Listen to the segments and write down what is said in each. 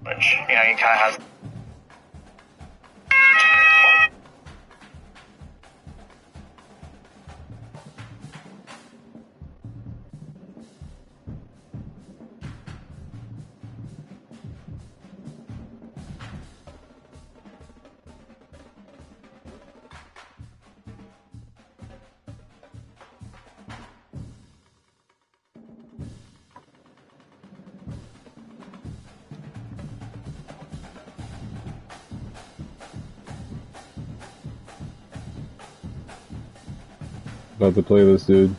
Which, you know, he kind of has. About to play this dude.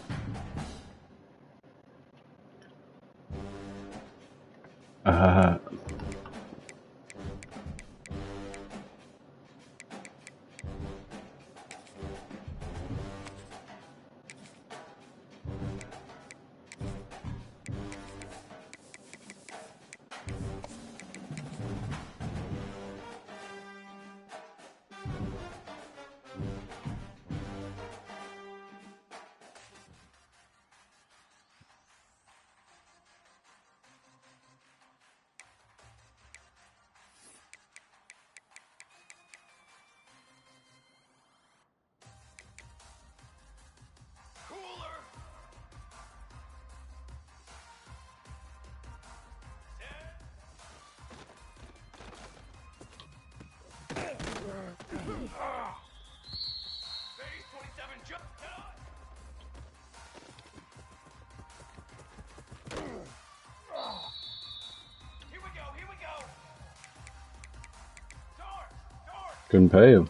Couldn't pay him.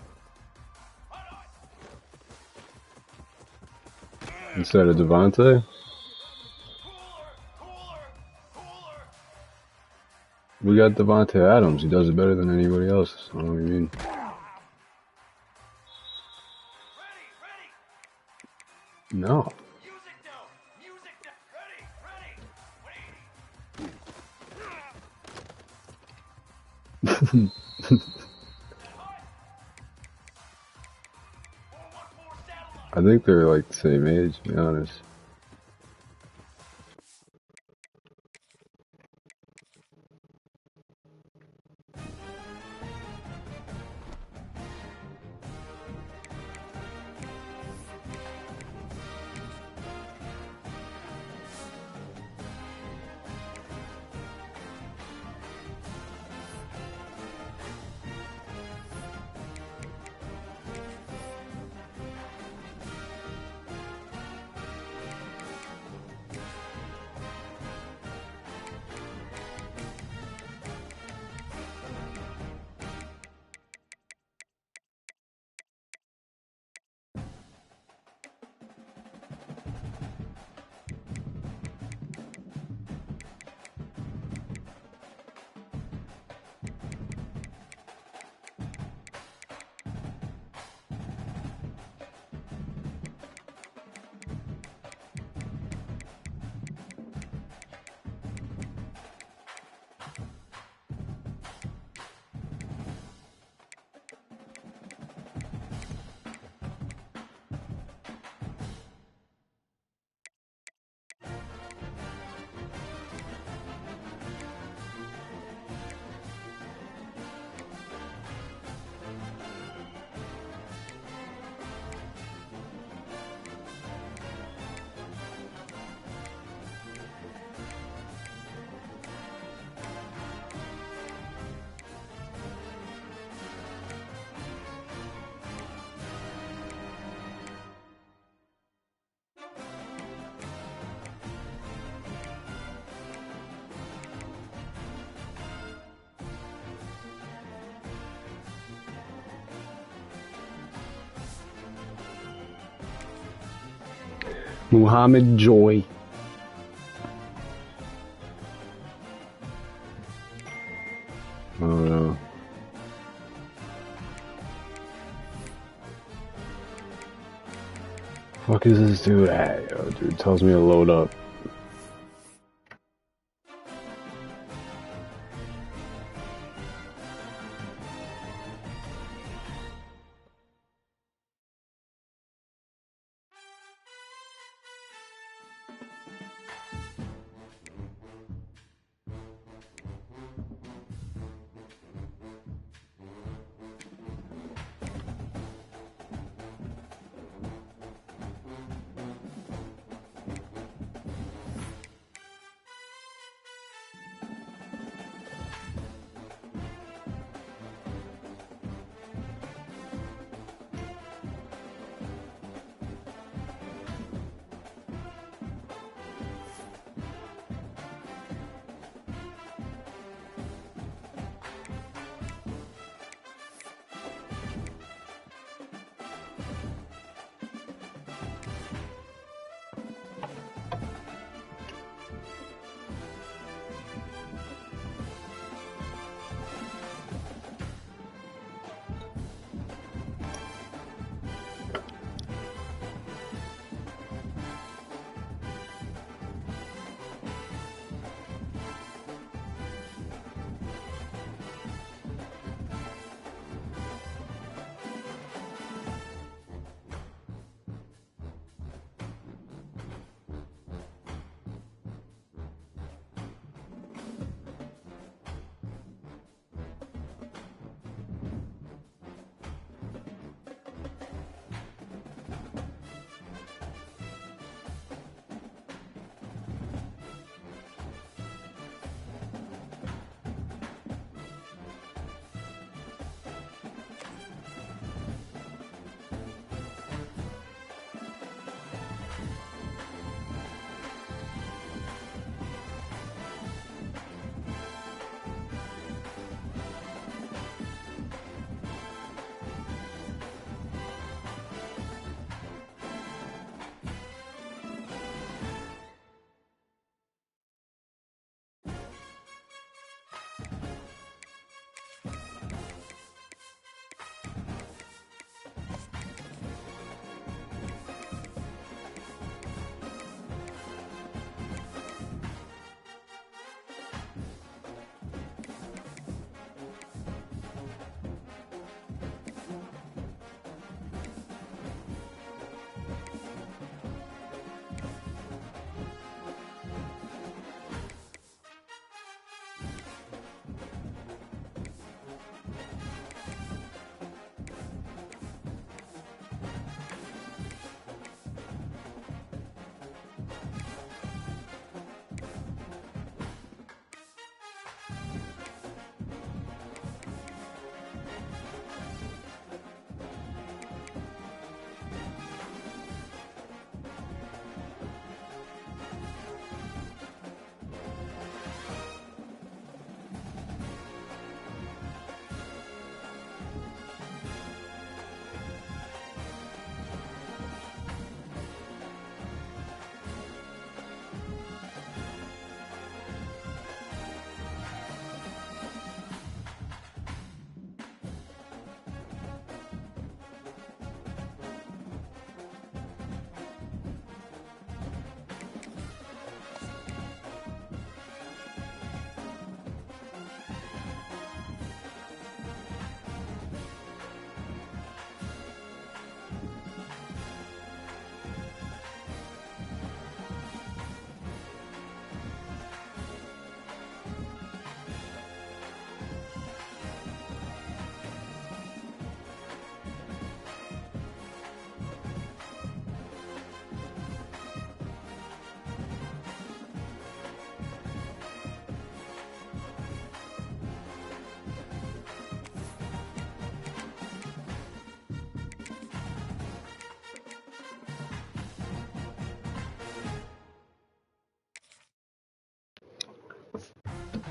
Instead of Devontae. We got Devontae Adams. He does it better than anybody else. I don't know what you mean. No. I think they're like the same age, to be honest. Muhammad Joy. I don't know. Fuck is this dude at? Yo, dude tells me to load up.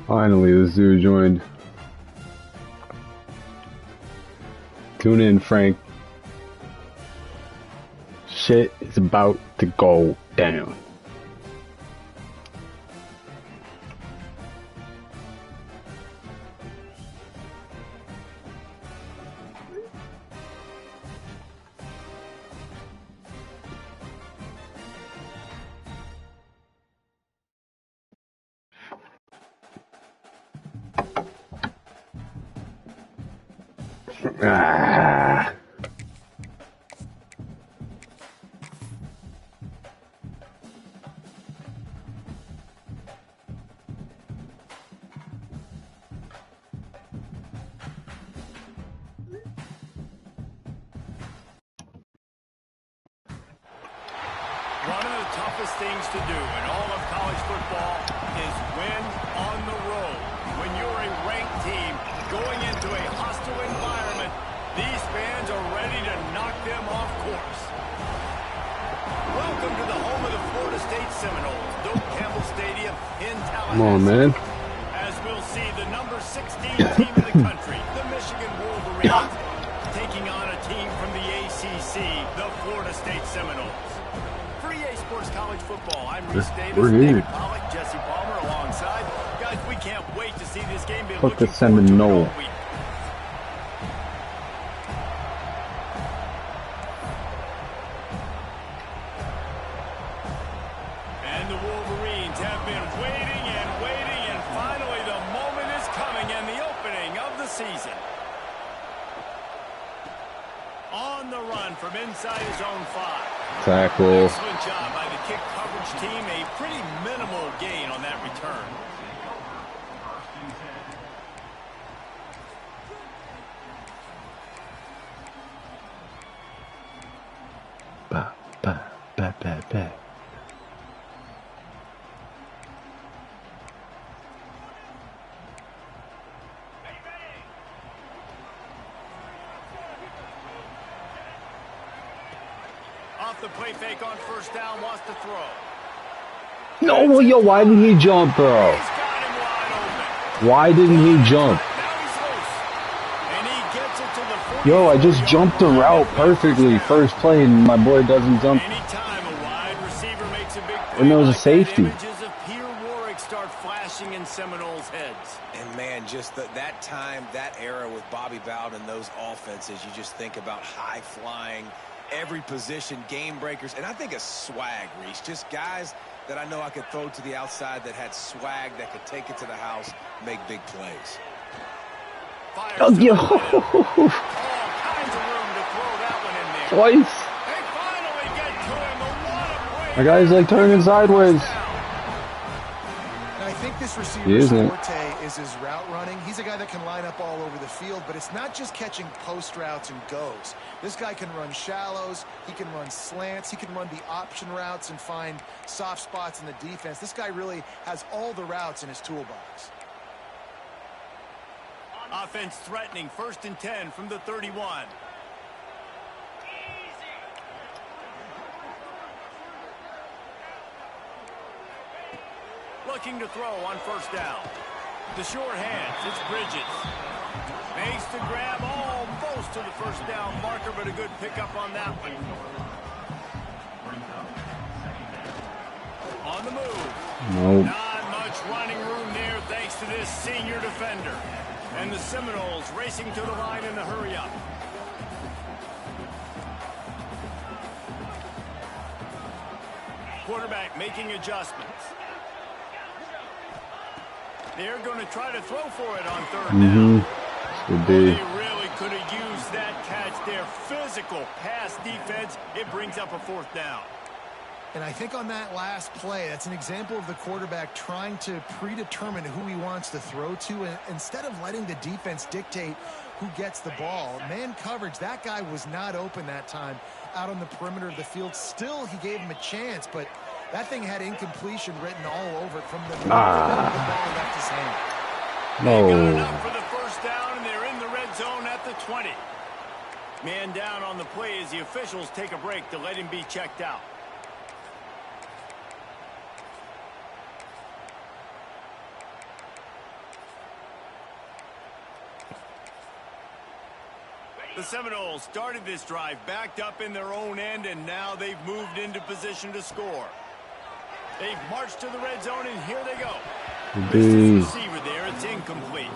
Finally, this dude joined. Tune in, Frank. Shit is about to go down. Ah. One of the toughest things to do in all of college football is win on the road. When you're a ranked team going into a hostile environment, these fans are ready to knock them off course. Welcome to the home of the Florida State Seminoles, Doak Campbell Stadium in Tallahassee. Come on, man. As we'll see the number 16 team in the country, the Michigan Wolverines, taking on a team from the ACC, the Florida State Seminoles. For EA Sports College Football, I'm Reese Davis, David Pollack, Jesse Palmer alongside. Guys, we can't wait to see this game. Fuck the Seminole. And the Wolverines have been waiting, and finally the moment is coming and the opening of the season. On the run from inside his own 5. Tackle. Excellent job by the kick coverage team. A pretty minimal gain on that return. Ba, ba, ba, ba, ba. Off the play fake on first down, wants to throw. No, well, yo, why didn't he jump, bro? He's got him wide open. Why didn't he jump? Now he's loose. And he gets it to the 40. Yo, I just jumped the route perfectly. First play, and my boy doesn't jump. Anytime a wide receiver makes a big play, And there was a like that, safety. Images of Peter Warwick start flashing in Seminoles' heads. And, man, just that time, that era with Bobby Bowden and those offenses, you just think about high-flying, every position, game breakers, and I think a swag, Reese. Just guys that I know I could throw to the outside that had swag that could take it to the house, make big plays. Oh, yo. All kinds of room to throw that one in there. Twice. They finally get to him. What a play. My guy's like turning sideways. I think this He receiver's isn't. forte is his route running. He's a guy that can line up all over the field, but it's not just catching post routes and goes. This guy can run shallows, he can run slants, he can run the option routes and find soft spots in the defense. This guy really has all the routes in his toolbox. Offense threatening, 1st and 10 from the 31. Looking to throw on first down. The short hands, it's Bridges. Makes the grab almost to the first down marker, but a good pickup on that one. On the move. Nope. Not much running room there thanks to this senior defender. And the Seminoles racing to the line in the hurry up. Quarterback making adjustments. They're going to try to throw for it on 3rd down. Could be. They really could have used that catch there. Physical pass defense. It brings up a 4th down. And I think on that last play, that's an example of the quarterback trying to predetermine who he wants to throw to, and instead of letting the defense dictate who gets the ball. Man coverage, that guy was not open that time out on the perimeter of the field. Still, he gave him a chance, but that thing had incompletion written all over it from the moment the ball left his hand. They got No. enough for the first down, and they're in the red zone at the 20. Man down on the play as the officials take a break to let him be checked out. The Seminoles started this drive backed up in their own end, and now they've moved into position to score. They've marched to the red zone, and here they go. The receiver there, it's incomplete.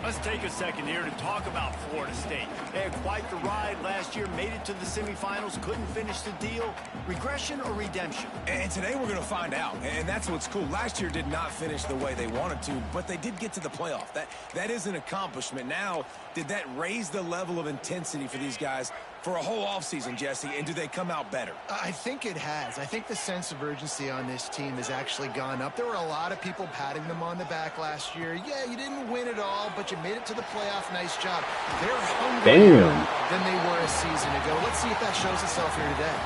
Let's take a second here to talk about Florida State. They had quite the ride last year, made it to the semifinals, couldn't finish the deal. Regression or redemption? And today we're going to find out, and that's what's cool. Last year did not finish the way they wanted to, but they did get to the playoff. That is an accomplishment. Now, did that raise the level of intensity for these guys for a whole offseason, Jesse, and do they come out better? I think it has. I think the sense of urgency on this team has actually gone up. There were a lot of people patting them on the back last year. Yeah, you didn't win it all, but you made it to the playoff. Nice job. They're hungrier than they were a season ago. Let's see if that shows itself here today.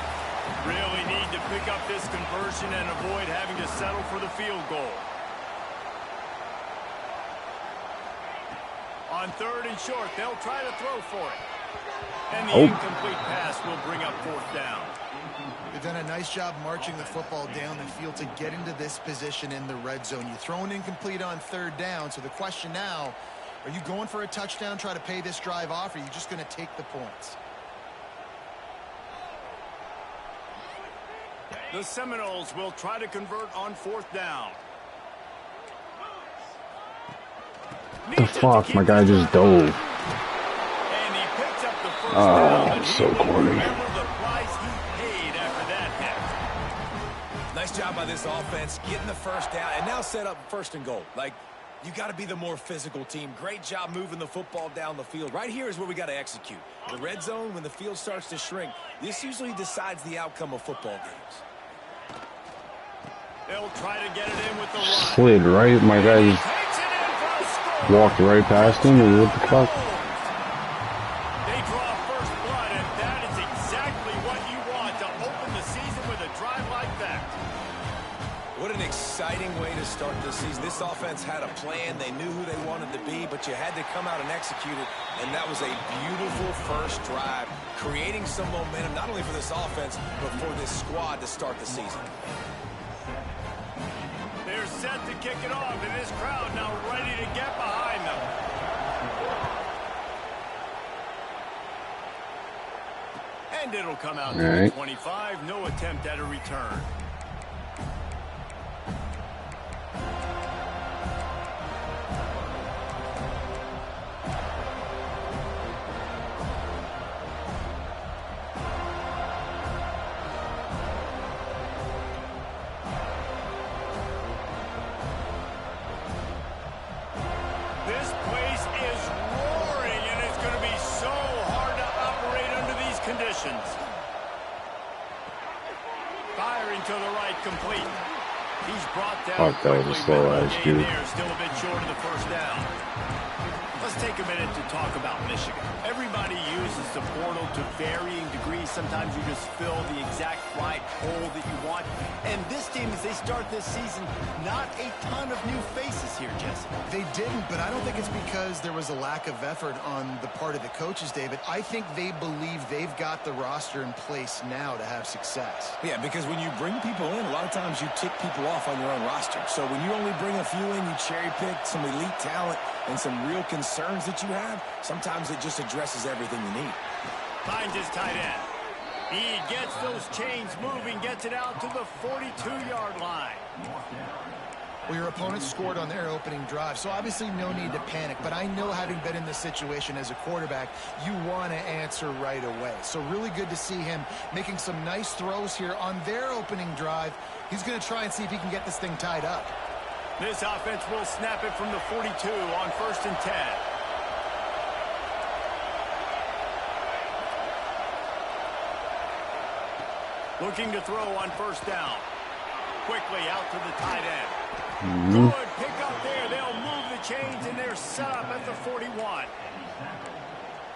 Really need to pick up this conversion and avoid having to settle for the field goal. On 3rd and short, they'll try to throw for it. And the incomplete pass will bring up 4th down. They've done a nice job marching the football down the field to get into this position in the red zone. You throw an incomplete on 3rd down, so the question now, are you going for a touchdown, try to pay this drive off, or are you just going to take the points? The Seminoles will try to convert on 4th down. The fuck? My guy just dove. And he picks up the first Oh, down. so corny. Remember the price he paid after that hit. Nice job by this offense, getting the first down, and now set up 1st and goal. Like, you got to be the more physical team. Great job moving the football down the field. Right here is where we got to execute. The red zone, when the field starts to shrink, this usually decides the outcome of football games. They'll try to get it in with the run. Slid right. My guy just walked right past him and what the fuck? They draw first blood, and that is exactly what you want to open the season with a drive like that. What an exciting way to start this season. This offense had a plan. They knew who they wanted to be, but you had to come out and execute it, and that was a beautiful first drive, creating some momentum, not only for this offense, but for this squad to start the season. They're set to kick it off, and this crowd now ready to get behind them. And it'll come out to the 25. No attempt at a return. This place is roaring, and it's going to be so hard to operate under these conditions. Firing to the right, complete. He's brought down. Fuck, that was a slow ass dude. Still a bit short of the first down. Let's take a minute to talk about Michigan. Everybody uses the portal to varying degrees. Sometimes you just fill the exact right hole that you want. And this team, as they start this season, not a ton of new faces here, Jesse. They didn't, but I don't think it's because there was a lack of effort on the part of the coaches, David. I think they believe they've got the roster in place now to have success. Yeah, because when you bring people in, a lot of times you tick people off on your own roster. So when you only bring a few in, you cherry pick some elite talent and some real concerns that you have, sometimes it just addresses everything you need. Finds his tight end. He gets those chains moving, gets it out to the 42-yard line. Well, your opponent scored on their opening drive, so obviously no need to panic. But I know, having been in this situation as a quarterback, you want to answer right away. So really good to see him making some nice throws here on their opening drive. He's going to try and see if he can get this thing tied up. This offense will snap it from the 42 on 1st and 10. Looking to throw on 1st down. Quickly out to the tight end. Good pick up there. They'll move the chains, and they're set up at the 41.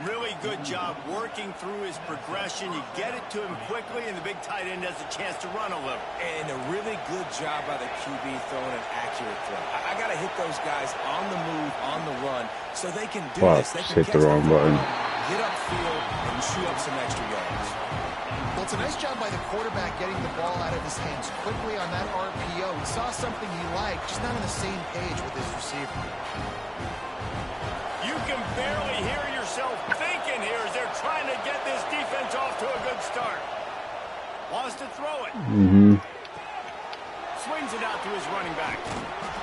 Really good job working through his progression. You get it to him quickly, and the big tight end has a chance to run a little. And a really good job by the QB throwing an accurate throw. I got to hit those guys on the move, on the run, so they can do this. They can hit the wrong button. Get upfield and chew up some extra yards. Well, it's a nice job by the quarterback getting the ball out of his hands quickly on that RPO. He saw something he liked, just not on the same page with his receiver. You can barely hear yourself thinking here as they're start. Wants to throw it. Swings it out to his running back.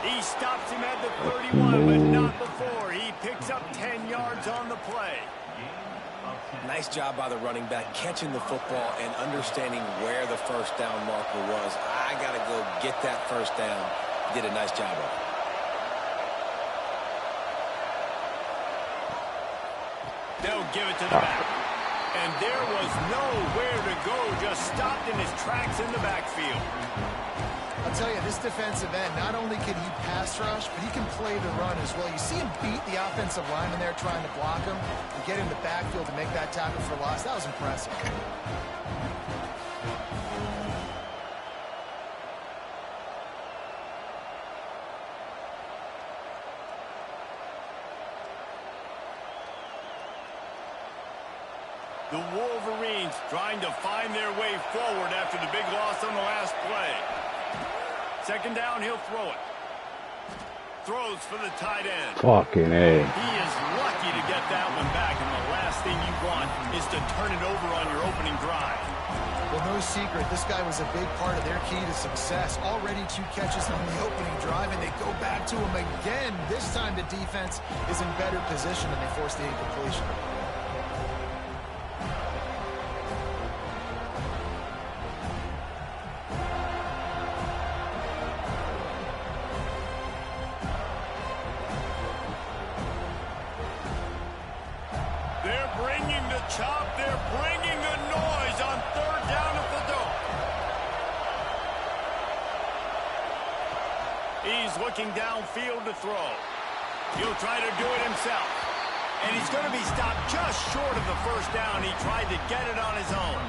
He stops him at the 31, but not before. He picks up 10 yards on the play. Nice job by the running back catching the football and understanding where the first down marker was. I got to go get that first down. Did a nice job of it. They'll give it to the back. And there was nowhere to go, just stopped in his tracks in the backfield. I'll tell you, this defensive end, not only can he pass rush, but he can play the run as well. You see him beat the offensive lineman there trying to block him and get in the backfield to make that tackle for loss. That was impressive. The Wolverines trying to find their way forward after the big loss on the last play. Second down, he'll throw it. Throws for the tight end. Fucking A. He is lucky to get that one back, and the last thing you want is to turn it over on your opening drive. Well, no secret, this guy was a big part of their key to success. Already 2 catches on the opening drive, and they go back to him again. This time the defense is in better position, and they force the incompletion. Chop, they're bringing the noise on third down at the door. He's looking downfield to throw. He'll try to do it himself. And he's going to be stopped just short of the first down. He tried to get it on his own.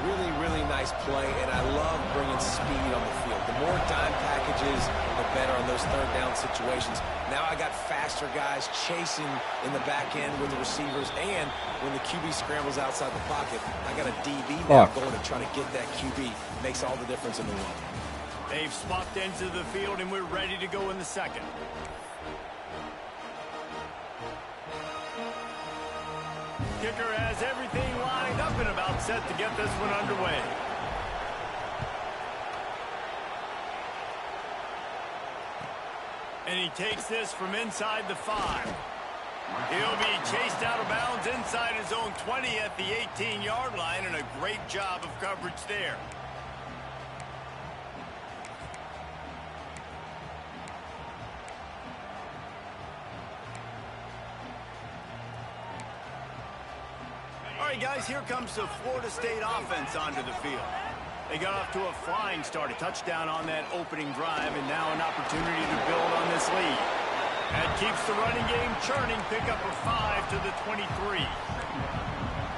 Really, really nice play, and I love bringing speed on the field. The more dime packages, the better on those third down situations. Now I got faster guys chasing in the back end with the receivers, and when the QB scrambles outside the pocket, I got a DB now going to try to get that QB. Makes all the difference in the world. They've swapped ends of the field, and we're ready to go in the second. Kicker has everything lined up and about set to get this one underway. And he takes this from inside the 5. He'll be chased out of bounds inside his own 20 at the 18-yard line, and a great job of coverage there. All right, guys, here comes the Florida State offense onto the field. They got off to a flying start, a touchdown on that opening drive, and now an opportunity to build on this lead. That keeps the running game churning. Pick up a 5 to the 23.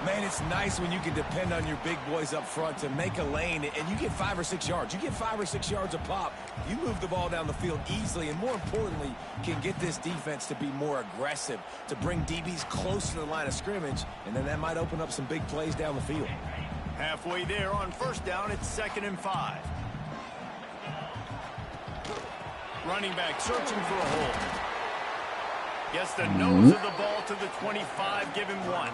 Man, it's nice when you can depend on your big boys up front to make a lane, and you get 5 or 6 yards. You get 5 or 6 yards a pop. You move the ball down the field easily, and more importantly, can get this defense to be more aggressive, to bring DBs close to the line of scrimmage, and then that might open up some big plays down the field. Halfway there on first down, it's 2nd and 5. Running back searching for a hole. Gets the nose of the ball to the 25, give him 1.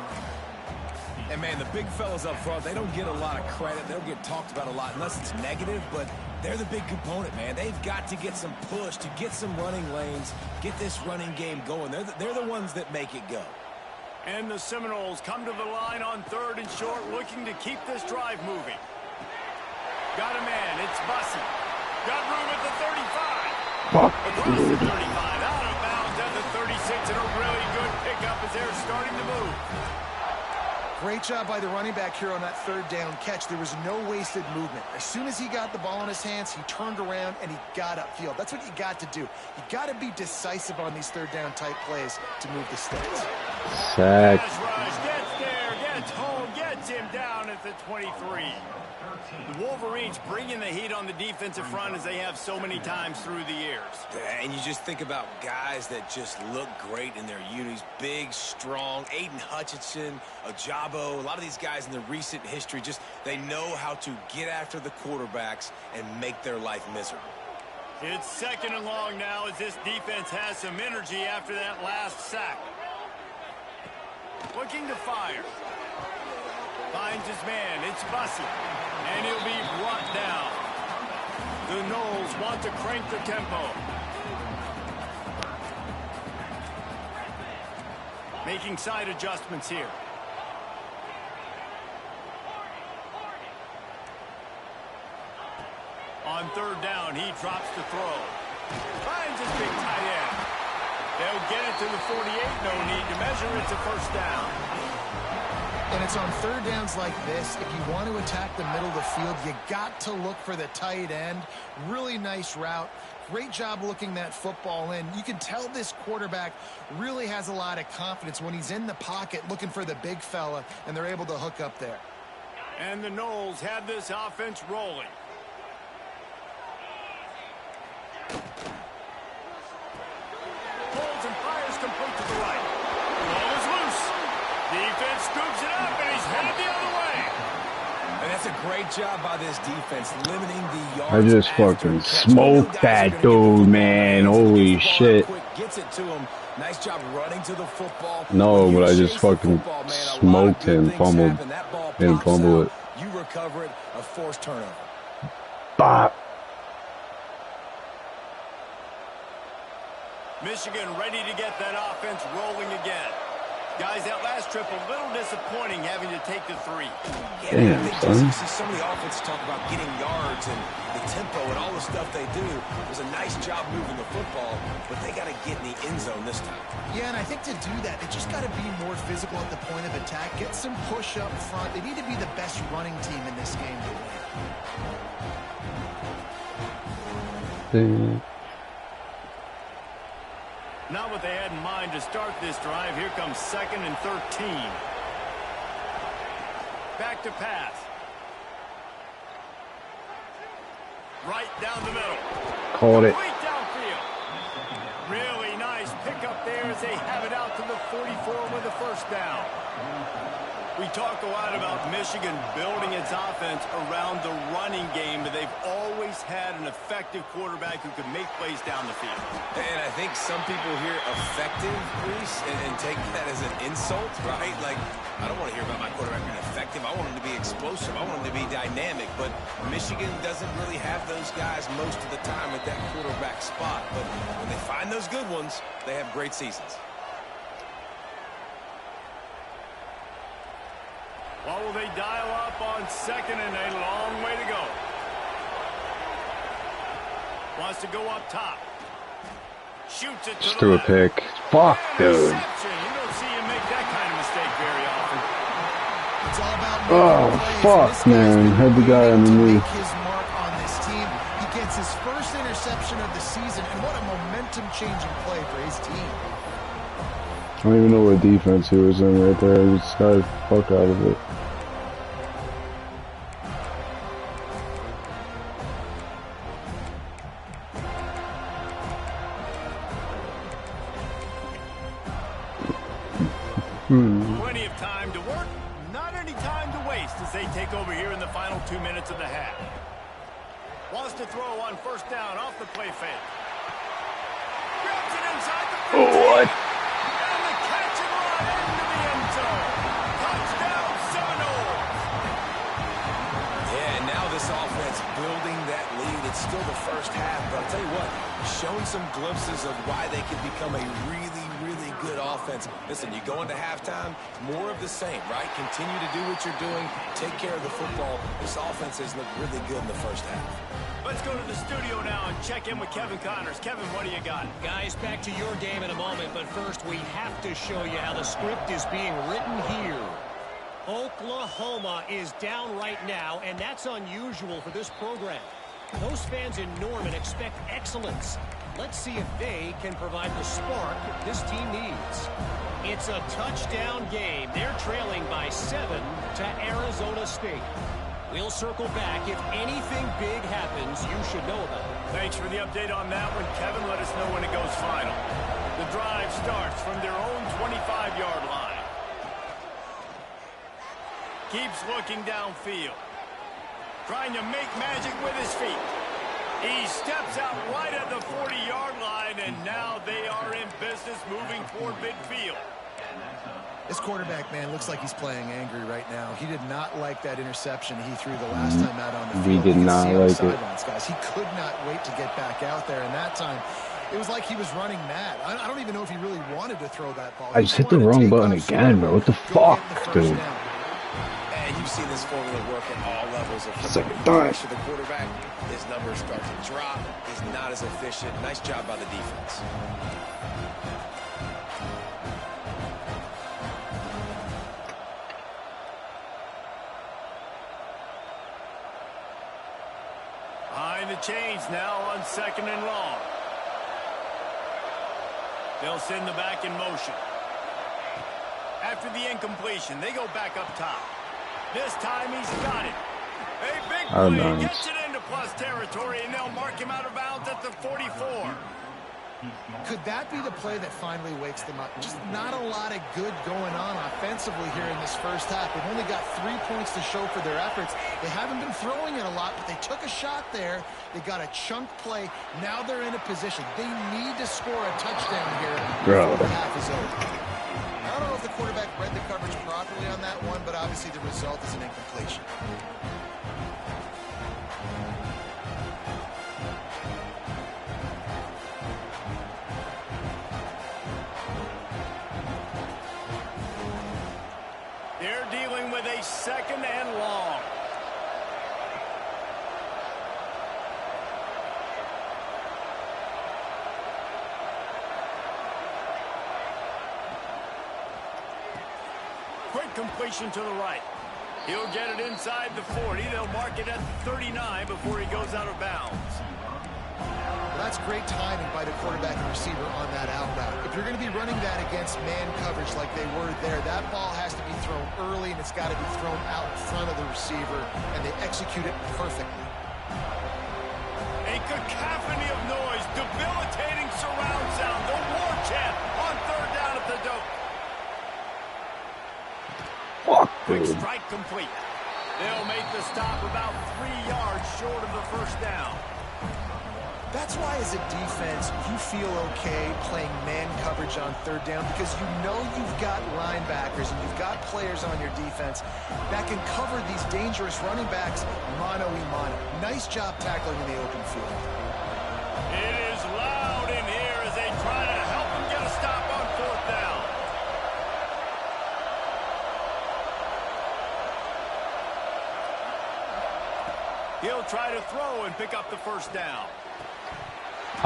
And, man, the big fellas up front, they don't get a lot of credit. They don't get talked about a lot unless it's negative, but they're the big component, man. They've got to get some push, to get some running lanes, get this running game going. They're the ones that make it go. And the Seminoles come to the line on 3rd and short, looking to keep this drive moving. Got a man, it's Bussey. Got room at the 35. Across the 35, out of bounds at the 36, and a really good pickup as they're starting to move. Great job by the running back here on that 3rd down catch. There was no wasted movement. As soon as he got the ball in his hands, he turned around and he got upfield. That's what you got to do. You got to be decisive on these 3rd down type plays to move the sticks. Sack. Gets there, gets home, gets him down at the 23. The Wolverines bringing the heat on the defensive front as they have so many times through the years. And you just think about guys that just look great in their unis. Big, strong, Aiden Hutchinson, Ojabo, a lot of these guys in the recent history, just they know how to get after the quarterbacks and make their life miserable. It's 2nd and long now as this defense has some energy after that last sack. Looking to fire. finds his man. It's Bussy. And he'll be brought down. The Noles want to crank the tempo. Making side adjustments here. On third down, he drops the throw. Finds his big tight end. They'll get it to the 48. No need to measure. It's a first down. And it's on third downs like this. If you want to attack the middle of the field, you got to look for the tight end. Really nice route. Great job looking that football in. You can tell this quarterback really has a lot of confidence when he's in the pocket looking for the big fella, and they're able to hook up there. And the Noles have this offense rolling. Holds and fires complete to the right. Ball is loose. Defense scoops it up, and he's headed the other way. And that's a great job by this defense, limiting the yards. I just fucking smoked that dude, man. Holy shit. Gets it to him. Nice job running to the football. No, but I just fucking smoked him, fumbled, didn't fumble it. You recover it, a forced turnover. Bop. Michigan ready to get that offense rolling again. Guys, that last trip a little disappointing having to take the 3. Yeah, I think you see some of the offense talk about getting yards and the tempo and all the stuff they do. It was a nice job moving the football, but they got to get in the end zone this time. Yeah, and I think to do that, they just got to be more physical at the point of attack. Get some push up front. They need to be the best running team in this game to win. Not what they had in mind to start this drive. Here comes 2nd and 13. Back to pass. Right down the middle. Caught it. Complete downfield. Really nice pickup there as they have it out to the 44 with a first down. We talk a lot about Michigan building its offense around the running game, but they've always had an effective quarterback who can make plays down the field. And I think some people hear effective, Reese, and take that as an insult, right? Like, I don't want to hear about my quarterback being effective. I want him to be explosive. I want him to be dynamic. But Michigan doesn't really have those guys most of the time at that quarterback spot. But when they find those good ones, they have great seasons. What will they dial up on 2nd and a long way to go? Wants to go up top. Shoots it to Just the threw a left. pick. Fuck, dude. Interception. You don't see him make that kind of mistake very often. It's all about Oh, making plays. fuck, This guy's man. been Had the guy waiting to underneath. make his mark on this team. He gets his first interception of the season, and what a momentum-changing play for his team. I don't even know what defense he was in right there. He just got the fuck out of it. Plenty of time to work, not any time to waste as they take over here in the final 2 minutes of the half. Wants to throw on first down off the play fake. Grabs it inside the 15. What? And the catch and run into the end zone. Touchdown Seminoles. Yeah, and now this offense building that lead. It's still the first half, but I'll tell you what, showing some glimpses of why they can become a really good offense. Listen, you go into halftime, more of the same, right? Continue to do what you're doing, take care of the football. This offense has looked really good in the first half. Let's go to the studio now and check in with Kevin Connors. Kevin, what do you got? Guys, back to your game in a moment, but first we have to show you how the script is being written here. Oklahoma is down right now, and that's unusual for this program. Those fans in Norman expect excellence. Let's see if they can provide the spark this team needs. It's a touchdown game. They're trailing by 7 to Arizona State. We'll circle back. If anything big happens, you should know about it. Thanks for the update on that one, Kevin. Let us know when it goes final. The drive starts from their own 25-yard line. Keeps looking downfield. Trying to make magic with his feet. He steps out right at the 40-yard line, and now they are in business moving toward midfield. This quarterback, man, looks like he's playing angry right now. He did not like that interception he threw the last time out on the field. He did not like it. Guys. He could not wait to get back out there, and that time it was like he was running mad. I don't even know if he really wanted to throw that ball. I just hit the wrong button again, bro. What the fuck, dude? And you've seen this formula work at all levels of second time. pressure the quarterback. His numbers start to drop. He's not as efficient. Nice job by the defense. Behind the chains now on 2nd and long. They'll send the back in motion. After the incompletion, they go back up top. This time he's got it. A big play gets it into plus territory, and they'll mark him out of bounds at the 44. Could that be the play that finally wakes them up? Just not a lot of good going on offensively here in this first half. They've only got 3 points to show for their efforts. They haven't been throwing it a lot, but they took a shot there. They got a chunk play. Now they're in a position. They need to score a touchdown here before the half is over. I don't know if the quarterback read the coverage properly on that one, but obviously the result is an incompletion. They're dealing with a 2nd and long. Quick completion to the right. He'll get it inside the 40. They'll mark it at 39 before he goes out of bounds. Well, that's great timing by the quarterback and receiver on that out route. If you're going to be running that against man coverage like they were there, that ball has to be thrown early, and it's got to be thrown out in front of the receiver, and they execute it perfectly. A cacophony of noise, debilitating surround sound, the war chant on 3rd down at the dope. Quick strike complete. They'll make the stop about 3 yards short of the 1st down. That's why, as a defense, you feel okay playing man coverage on 3rd down, because you know you've got linebackers and you've got players on your defense that can cover these dangerous running backs mano-a-mano. Nice job tackling in the open field. It is loud in here as they try to help him get a stop on 4th down. He'll try to throw and pick up the 1st down.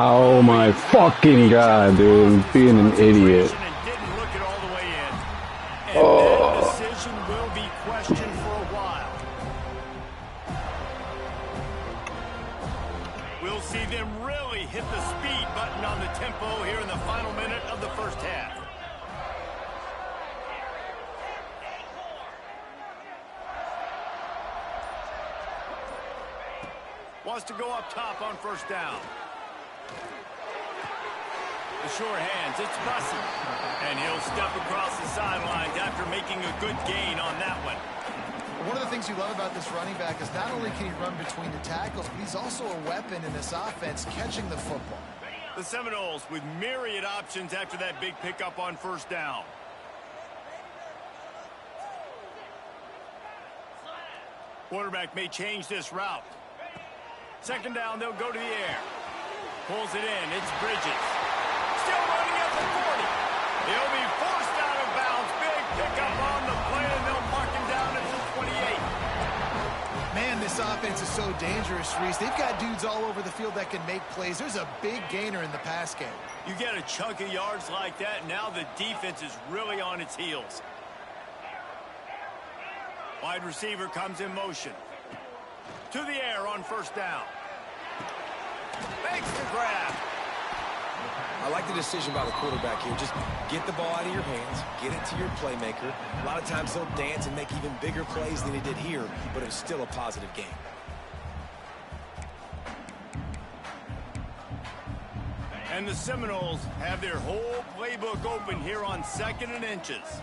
Oh my fucking god, dude. Being an idiot. Didn't look it all the way in. And that decision will be questioned for a while. We'll see them really hit the speed button on the tempo here in the final minute of the 1st half. Wants to go up top on 1st down. The sure hands, it's Bussey. And he'll step across the sidelines after making a good gain on that one. One of the things you love about this running back is not only can he run between the tackles, but he's also a weapon in this offense, catching the football. The Seminoles with myriad options after that big pickup on 1st down. Quarterback may change this route. 2nd down, they'll go to the air. Pulls it in, it's Bridges. Still running at the 40. He'll be forced out of bounds. Big pickup on the play, and they'll mark him down at the 28. Man, this offense is so dangerous, Reese. They've got dudes all over the field that can make plays. There's a big gainer in the pass game. You get a chunk of yards like that, now the defense is really on its heels. Wide receiver comes in motion. To the air on 1st down. Makes the grab. I like the decision by the quarterback here. Just get the ball out of your hands, get it to your playmaker. A lot of times they'll dance and make even bigger plays than he did here, but it was still a positive game. And the Seminoles have their whole playbook open here on 2nd and inches.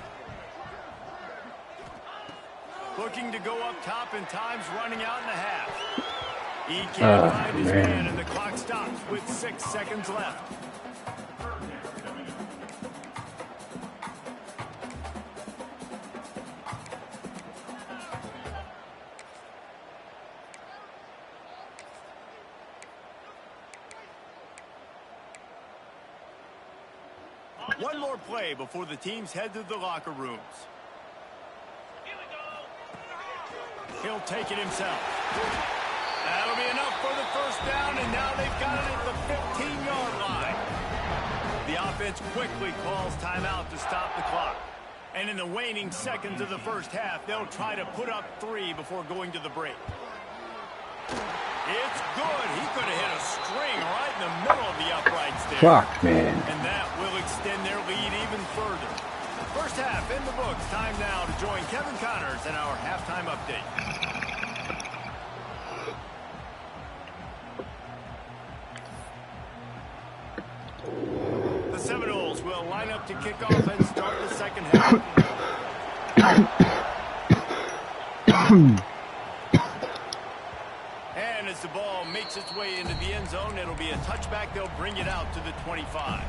Looking to go up top, and time's running out in the half. He can't find his man, and the clock stops with 6 seconds left. One more play before the teams head to the locker rooms. He'll take it himself. That'll be enough for the first down, and now they've got it at the 15-yard line. The offense quickly calls timeout to stop the clock. And in the waning seconds of the first half, they'll try to put up 3 before going to the break. It's good. He could have hit a string right in the middle of the uprights there. Fuck, man. And that will extend their lead even further. First half in the books. Time now to join Kevin Connors in our halftime update. The Seminoles will line up to kick off and start the second half. And as the ball makes its way into the end zone, it'll be a touchback. They'll bring it out to the 25.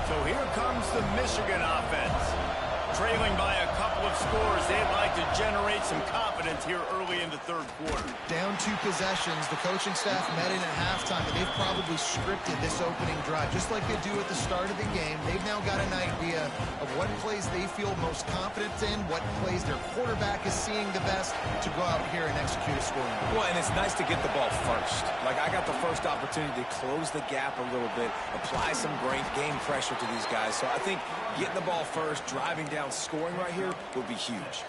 So here comes the Michigan offense. Trailing by a couple of scores, they'd like to generate some confidence here early in the third quarter. Down 2 possessions, the coaching staff met in at halftime, and they've probably scripted this opening drive. Just like they do at the start of the game, they've now got an idea of what plays they feel most confident in, what plays their quarterback is seeing the best to go out here and execute a scoring. Well, and it's nice to get the ball first. Like, I got the first opportunity to close the gap a little bit, apply some great game pressure to these guys. So I think getting the ball first, driving down, scoring right here would be huge.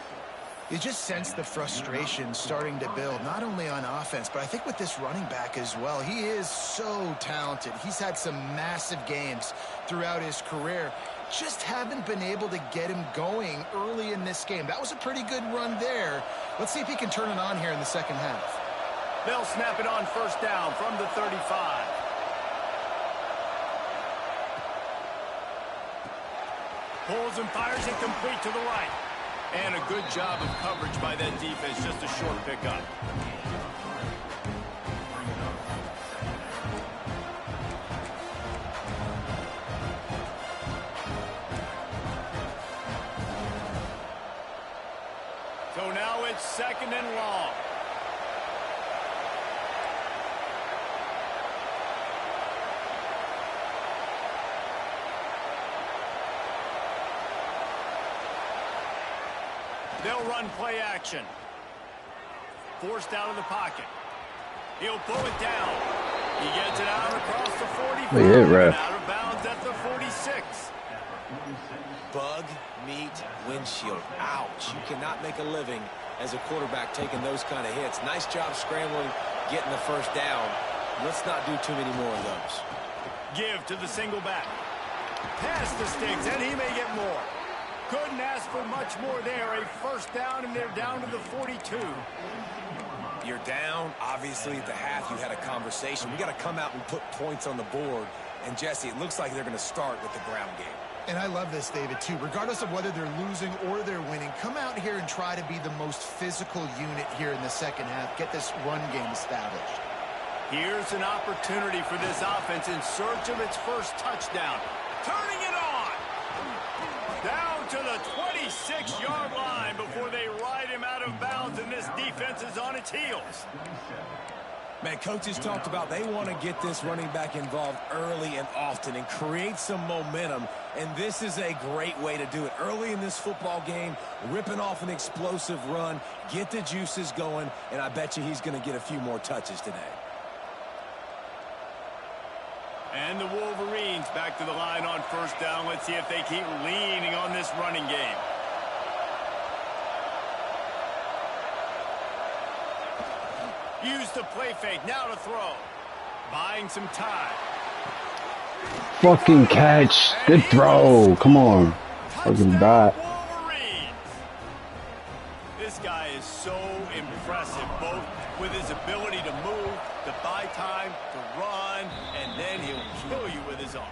You just sense the frustration starting to build, not only on offense, but I think with this running back as well. He is so talented. He's had some massive games throughout his career. Just haven't been able to get him going early in this game. That was a pretty good run there. Let's see if he can turn it on here in the second half. They'll snap it on first down from the 35. Pulls and fires it complete to the right. And a good job of coverage by that defense. Just a short pickup. So now it's second and long. They'll run play action. Forced out of the pocket. He'll pull it down. He gets it out across the 45 and out of bounds at the 46. Bug, meat, windshield. Ouch. You cannot make a living as a quarterback taking those kind of hits. Nice job scrambling, getting the first down. Let's not do too many more of those. Give to the single back. Pass the sticks, and he may get more. Couldn't ask for much more there. A first down, and they're down to the 42. You're down. Obviously, at the half, you had a conversation. We got to come out and put points on the board. And, Jesse, it looks like they're going to start with the ground game. And I love this, David, too. Regardless of whether they're losing or they're winning, come out here and try to be the most physical unit here in the second half. Get this run game established. Here's an opportunity for this offense in search of its first touchdown. Turning it on. Down to the 26-yard line before they ride him out of bounds, and this defense is on its heels. Man, coaches talked about they want to get this running back involved early and often and create some momentum, and this is a great way to do it. Early in this football game, ripping off an explosive run, get the juices going, and I bet you he's going to get a few more touches today. And the Wolverines back to the line on first down. Let's see if they keep leaning on this running game. Use the play fake. Now to throw. Buying some time. Fucking catch. Good throw. Come on. Fucking bat. Wolverines. This guy is so impressive, both with his ability to move, to buy time, to run, and then he'll kill you with his arm.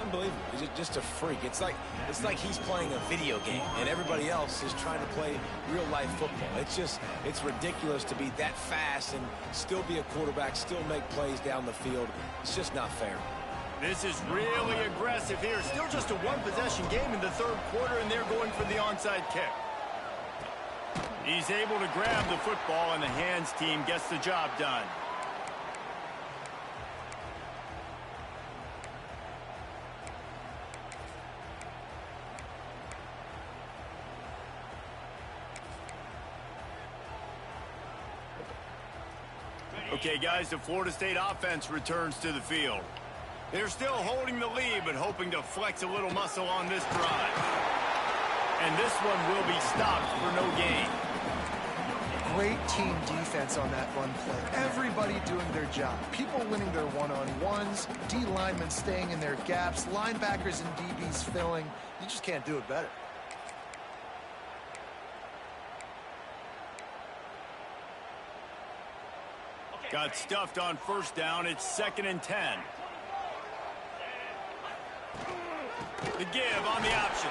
Unbelievable. He's just a freak. It's like he's playing a video game and everybody else is trying to play real life football. It's ridiculous to be that fast and still be a quarterback, still make plays down the field. It's just not fair. This is really aggressive here. Still just a one-possession game in the third quarter, and they're going for the onside kick. He's able to grab the football, and the hands team gets the job done. Okay, guys, the Florida State offense returns to the field. They're still holding the lead, but hoping to flex a little muscle on this drive. And this one will be stopped for no gain. Great team defense on that run play. Everybody doing their job. People winning their one-on-ones, D linemen staying in their gaps, linebackers and DBs filling. You just can't do it better. Got stuffed on first down. It's 2nd and 10. The give on the option.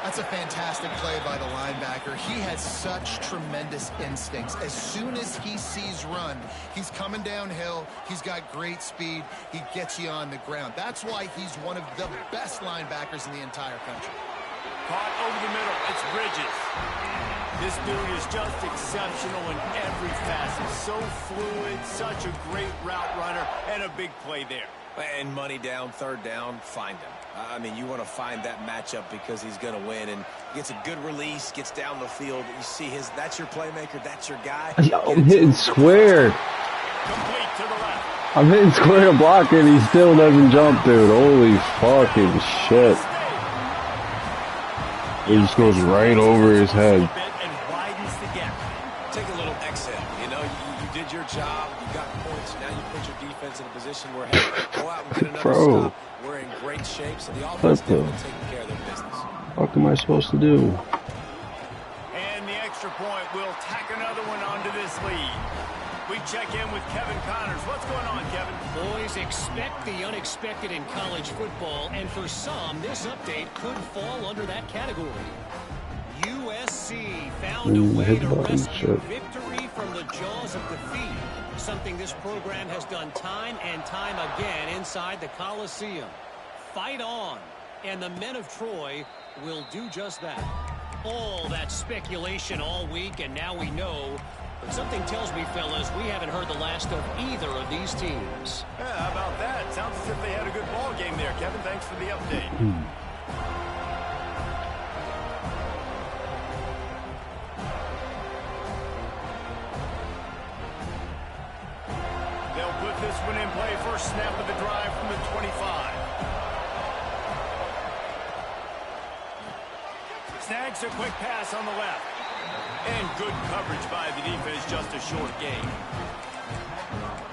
That's a fantastic play by the linebacker. He has such tremendous instincts. As soon as he sees run, he's coming downhill. He's got great speed. He gets you on the ground. That's why he's one of the best linebackers in the entire country. Caught over the middle. It's Bridges. This dude is just exceptional in every facet. So fluid, such a great route runner, and a big play there. And money down, 3rd down, find him. I mean, you want to find that matchup because he's going to win, and gets a good release, gets down the field. You see that's your playmaker, that's your guy. I'm hitting square. Complete to the left. I'm hitting square to block it, he still doesn't jump, dude. Holy fucking shit. It just goes right over his head. And widens the gap. Take a little exhale. You know, you did your job. You got points. Now you put your defense in a position where, hey, go out and get another stop. We're in great shape, so the offense is definitely taking care of their business. What am I supposed to do? And the extra point will tack another one onto this lead. We check in with Kevin Connors. What's going on, Kevin? Boys, expect the unexpected in college football, and for some, this update could fall under that category. USC found a way to rescue victory from the jaws of defeat, something this program has done time and time again inside the Coliseum. Fight on, and the men of Troy will do just that. All that speculation all week, and now we know. But something tells me, fellas, we haven't heard the last of either of these teams. Yeah, how about that? Sounds as if they had a good ball game there, Kevin. Thanks for the update. They'll put this one in play. First snap of the drive from the 25. Snags a quick pass on the left. And good coverage by the defense, just a short gain.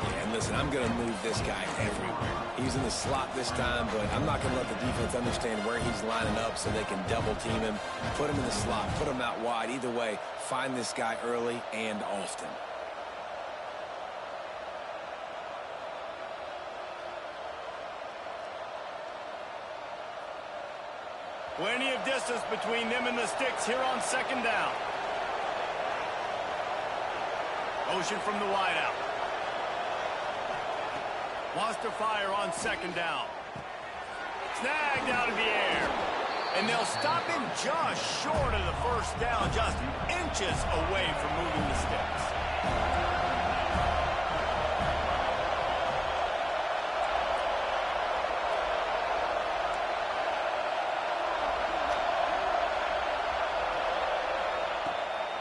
Yeah, and listen, I'm going to move this guy everywhere. He's in the slot this time, but I'm not going to let the defense understand where he's lining up so they can double team him, put him in the slot, put him out wide. Either way, find this guy early and often. Plenty of distance between them and the sticks here on 2nd down. Motion from the wideout. Wants to fire on 2nd down. Snagged out of the air. And they'll stop him just short of the first down, just inches away from moving the sticks.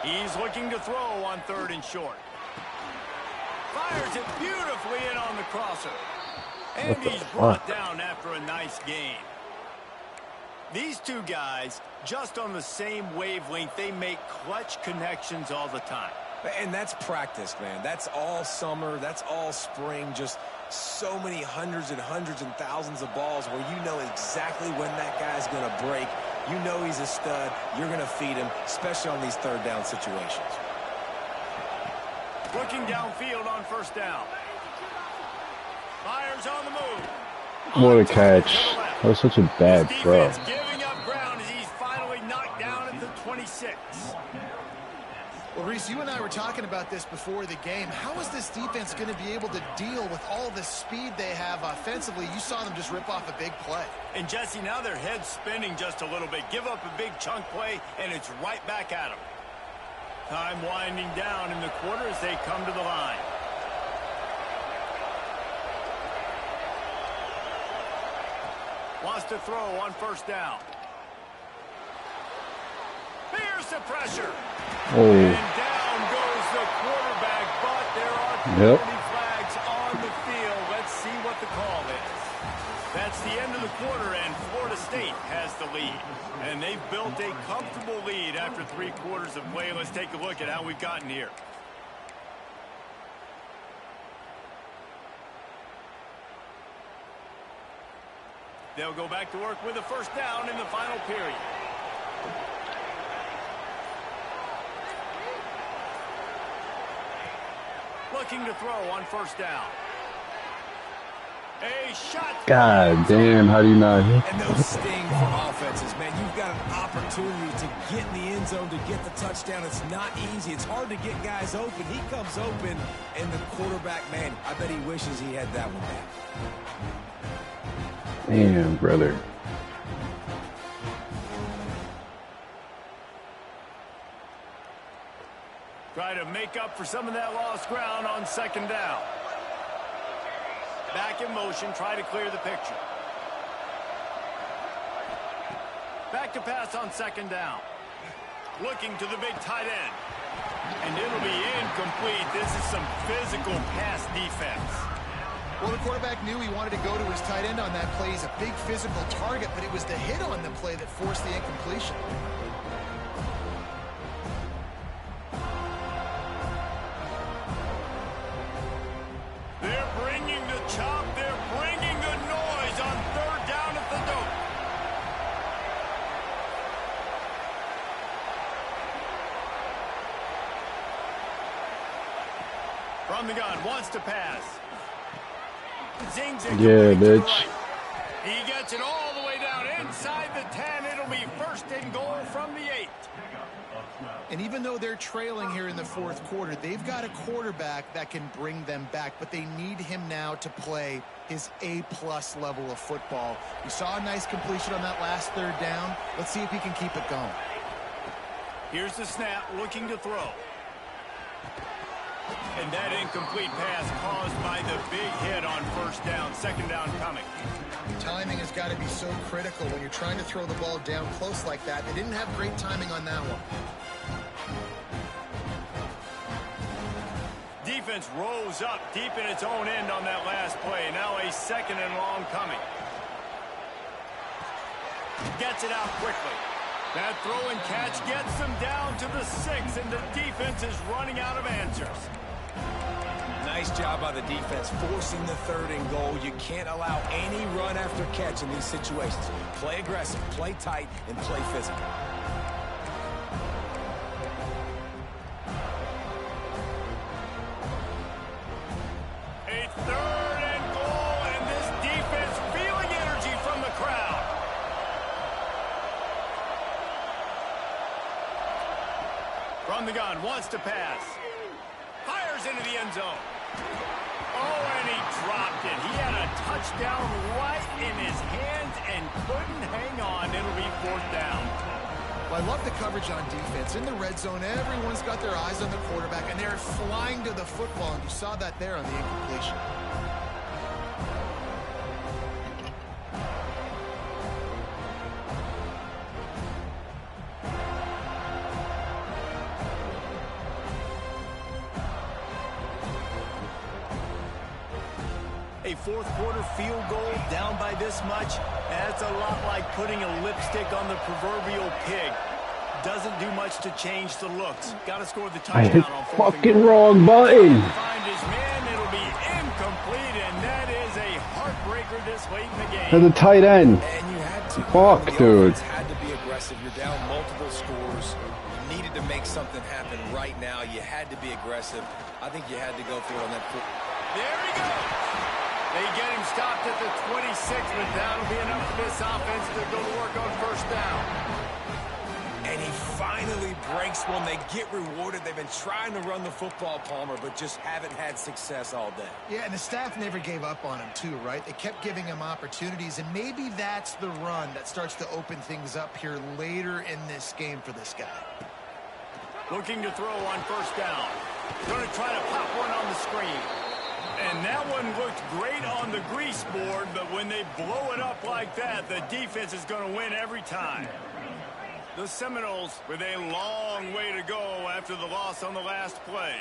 He's looking to throw on 3rd and short. Fires it beautifully in on the crosser. And he's brought down after a nice gain. These two guys, just on the same wavelength, they make clutch connections all the time. And that's practice, man. That's all summer. That's all spring. Just so many hundreds and thousands of balls where you know exactly when that guy's going to break. You know he's a stud. You're going to feed him, especially on these 3rd down situations. Looking downfield on 1st down. Fires on the move. What a catch. That was such a bad throw. Giving up ground as he's finally knocked down at the 26. Well, Reese, you and I were talking about this before the game. How is this defense going to be able to deal with all the speed they have offensively? You saw them just rip off a big play. And, Jesse, now their head's spinning just a little bit. Give up a big chunk play, and it's right back at them. Time winding down in the quarter as they come to the line. Wants to throw on 1st down. Here's the pressure. Oh. And down goes the quarterback, but there are what the call is. That's the end of the quarter, and Florida State has the lead. And they've built a comfortable lead after 3 quarters of play. Let's take a look at how we've gotten here. They'll go back to work with a first down in the final period. Looking to throw on first down. A shot. God damn, how do you not hit? And those sting for offenses, man. You've got an opportunity to get in the end zone, to get the touchdown. It's not easy. It's hard to get guys open. He comes open, and the quarterback, man, I bet he wishes he had that one back. Damn, brother. Try to make up for some of that lost ground on second down. Back in motion, try to clear the picture. Back to pass on second down. Looking to the big tight end. And it'll be incomplete. This is some physical pass defense. Well, the quarterback knew he wanted to go to his tight end on that play. He's a big physical target, but it was the hit on the play that forced the incompletion. They're bringing the chop. They're bringing the noise on third down at the dope. From the gun, wants to pass. Zings it. Yeah, bitch. Right. He gets it all the way down inside the 10. It'll be first and goal from the 8. And even though they're trailing here in the fourth quarter, they've got a quarterback that can bring them back, but they need him now to play his A-plus level of football. We saw a nice completion on that last third down. Let's see if he can keep it going. Here's the snap, looking to throw. And that incomplete pass caused by the big hit on first down. Second down coming. Timing has got to be so critical when you're trying to throw the ball down close like that. They didn't have great timing on that one. Defense rose up deep in its own end on that last play. Now a second and long coming. Gets it out quickly. That throw and catch gets them down to the 6, and the defense is running out of answers. Nice job by the defense, forcing the third and goal. You can't allow any run after catch in these situations. Play aggressive, play tight, and play physical. A third and goal, and this defense feeling energy from the crowd. From the gun, wants to pass. Fires into the end zone. Oh, and he dropped it. He had a touchdown right in his hands and couldn't hang on. It'll be fourth down. Well, I love the coverage on defense. In the red zone, everyone's got their eyes on the quarterback, and they're flying to the football, and you saw that there on the incompletion. A fourth quarter field goal down by this much, that's a lot like putting a lipstick on the proverbial pig. Doesn't do much to change the looks. Got to score the I hit touchdown on fourth and fucking goal. wrong button. Find his man, it'll be incomplete, and that is a heartbreaker this late in the game. To the tight end. And you had to. Fuck, The dude. offense had to be aggressive. You're down multiple scores. You needed to make something happen right now. You had to be aggressive. I think you had to go for it on that. There he goes. They get him stopped at the 26, but that'll be enough for this offense to go to work on first down. And he finally breaks one. They get rewarded. They've been trying to run the football, Palmer, but just haven't had success all day. Yeah, and the staff never gave up on him, too, right? They kept giving him opportunities, and maybe that's the run that starts to open things up here later in this game for this guy. Looking to throw on first down. Going to try to pop one on the screen. And that one looked great on the grease board, but when they blow it up like that, the defense is going to win every time. The Seminoles with a long way to go after the loss on the last play.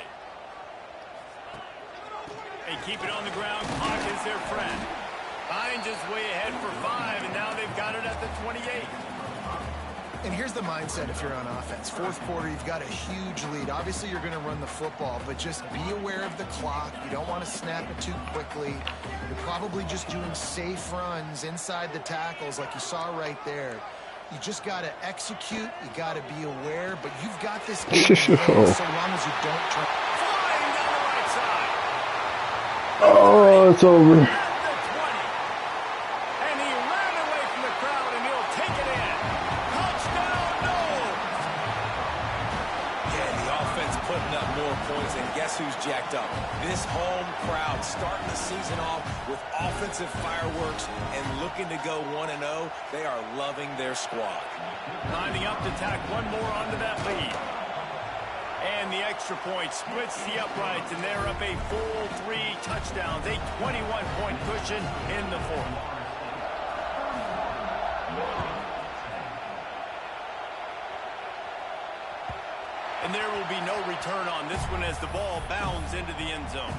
They keep it on the ground. Clock is their friend. Hines is way ahead for 5, and now they've got it at the 28. And here's the mindset if you're on offense. Fourth quarter, you've got a huge lead. Obviously, you're going to run the football, but just be aware of the clock. You don't want to snap it too quickly. You're probably just doing safe runs inside the tackles like you saw right there. You just got to execute. You got to be aware, but you've got this game so long as you don't turn. Flying down the right side. Oh, it's over. Who's jacked up? This home crowd starting the season off with offensive fireworks and looking to go 1-0. They are loving their squad. Lining up to tack one more onto that lead. And the extra point splits the uprights, and they're up a full 3 touchdowns, a 21-point cushion in the fourth. And there will be no return on this one as the ball bounds into the end zone.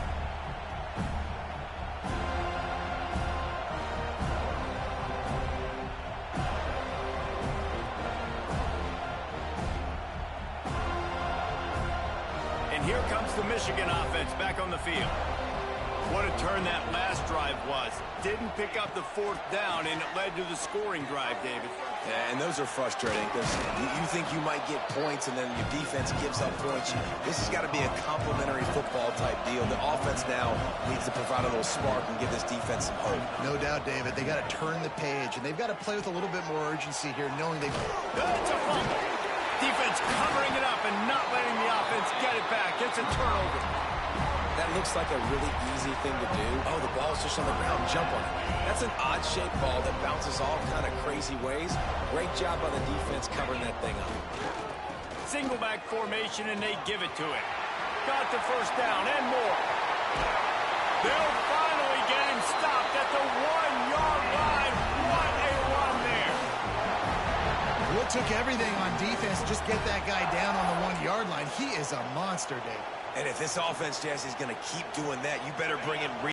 And here comes the Michigan offense back on the field. What a turn that last drive was. Didn't pick up the 4th down, and it led to the scoring drive, David. Yeah, and those are frustrating because you think you might get points and then your defense gives up points. This has got to be a complementary football type deal. The offense now needs to provide a little spark and give this defense some hope. No doubt, David. They got to turn the page, and they've got to play with a little bit more urgency here, knowing they... That's a fumble. Defense covering it up and not letting the offense get it back. It's a turnover. That looks like a really easy thing to do. Oh, the ball's just on the ground. Jump on it. That's an odd-shaped ball that bounces all kind of crazy ways. Great job by the defense covering that thing up. Single back formation, and they give it to it. Got the first down and more. They'll finally get him stopped at the 1-yard line. What a run there. Well, it took everything on defense to just get that guy down on the 1-yard line. He is a monster, Dave. And if this offense, Jesse, is going to keep doing that, you better bring in